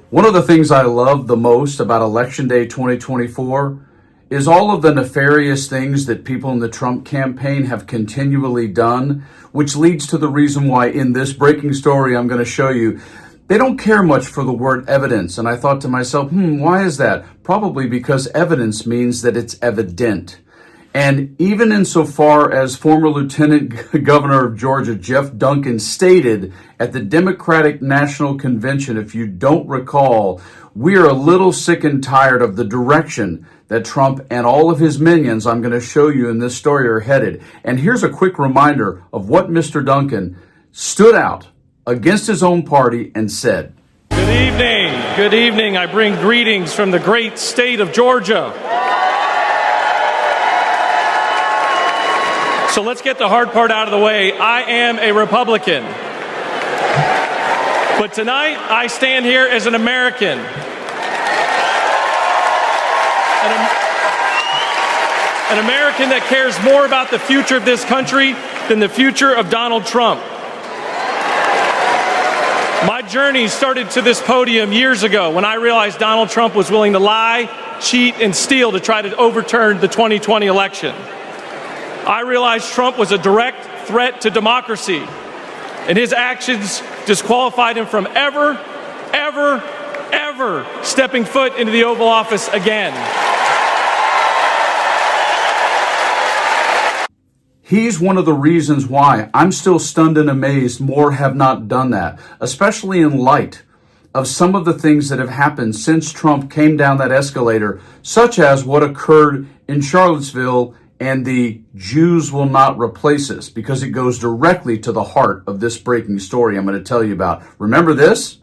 One of the things I love the most about Election Day 2024 is all of the nefarious things that people in the Trump campaign have continually done, which leads to the reason why in this breaking story I'm going to show you, they don't care much for the word evidence. And I thought to myself, why is that? Probably because evidence means that it's evident. And even insofar as former Lieutenant Governor of Georgia, Jeff Duncan, stated at the Democratic National Convention, if you don't recall, we are a little sick and tired of the direction that Trump and all of his minions, I'm going to show you in this story, are headed. And here's a quick reminder of what Mr. Duncan stood out against his own party and said. Good evening. Good evening. I bring greetings from the great state of Georgia. So let's get the hard part out of the way. I am a Republican. But tonight, I stand here as an American. An American that cares more about the future of this country than the future of Donald Trump. My journey started to this podium years ago when I realized Donald Trump was willing to lie, cheat, and steal to try to overturn the 2020 election. I realized Trump was a direct threat to democracy, and his actions disqualified him from ever stepping foot into the Oval Office again. He's one of the reasons why I'm still stunned and amazed more have not done that, especially in light of some of the things that have happened since Trump came down that escalator, such as what occurred in Charlottesville and the Jews will not replace us, because it goes directly to the heart of this breaking story I'm going to tell you about. Remember this?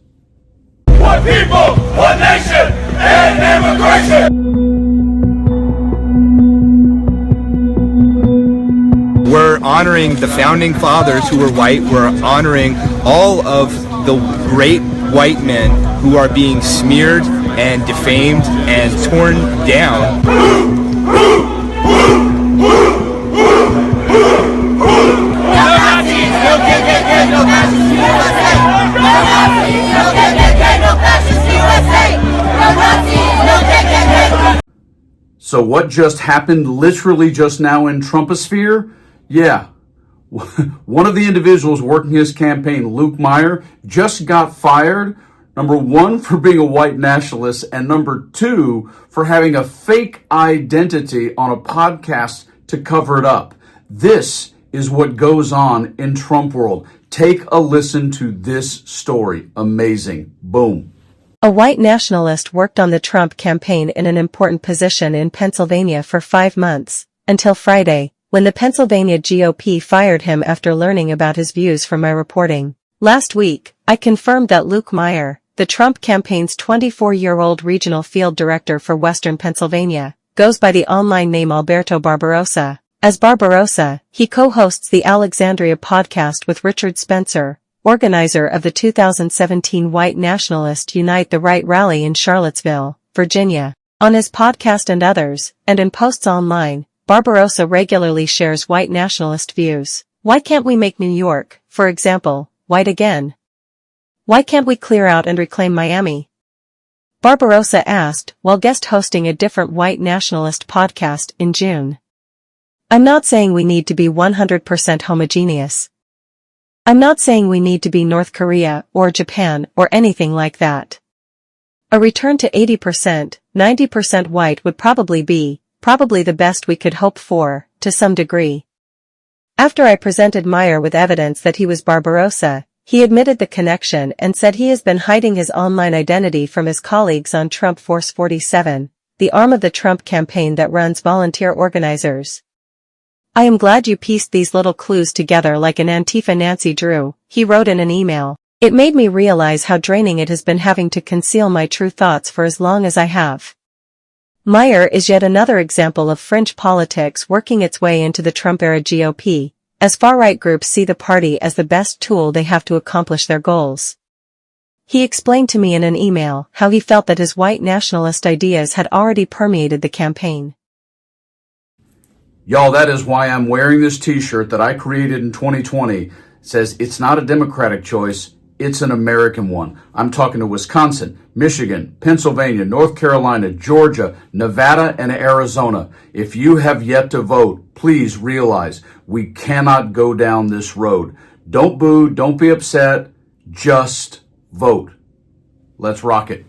One people, one nation, and immigration! We're honoring the founding fathers who were white. We're honoring all of the great white men who are being smeared and defamed and torn down. So what just happened literally just now in Trumposphere? Yeah, one of the individuals working his campaign, Luke Meyer, just got fired, number one, for being a white nationalist, and number two, for having a fake identity on a podcast to cover it up. This is what goes on in Trump world. Take a listen to this story. Amazing. Boom. A white nationalist worked on the Trump campaign in an important position in Pennsylvania for 5 months, until Friday, when the Pennsylvania GOP fired him after learning about his views from my reporting. Last week, I confirmed that Luke Meyer, the Trump campaign's 24-year-old regional field director for Western Pennsylvania, goes by the online name Alberto Barbarossa. As Barbarossa, he co-hosts the Alexandria podcast with Richard Spencer, organizer of the 2017 White Nationalist Unite the Right rally in Charlottesville, Virginia. On his podcast and others, and in posts online, Barbarossa regularly shares white nationalist views. Why can't we make New York, for example, white again? Why can't we clear out and reclaim Miami? Barbarossa asked while guest hosting a different white nationalist podcast in June. I'm not saying we need to be 100% homogeneous. I'm not saying we need to be North Korea or Japan or anything like that. A return to 80%, 90% white would probably the best we could hope for, to some degree. After I presented Meyer with evidence that he was Barbarossa, he admitted the connection and said he has been hiding his online identity from his colleagues on Trump Force 47, the arm of the Trump campaign that runs volunteer organizers. I am glad you pieced these little clues together like an Antifa Nancy Drew, he wrote in an email. It made me realize how draining it has been having to conceal my true thoughts for as long as I have. Meyer is yet another example of fringe politics working its way into the Trump-era GOP, as far-right groups see the party as the best tool they have to accomplish their goals. He explained to me in an email how he felt that his white nationalist ideas had already permeated the campaign. Y'all, that is why I'm wearing this t-shirt that I created in 2020. It says, it's not a Democratic choice, it's an American one. I'm talking to Wisconsin, Michigan, Pennsylvania, North Carolina, Georgia, Nevada, and Arizona. If you have yet to vote, please realize we cannot go down this road. Don't boo, don't be upset, just vote. Let's rock it.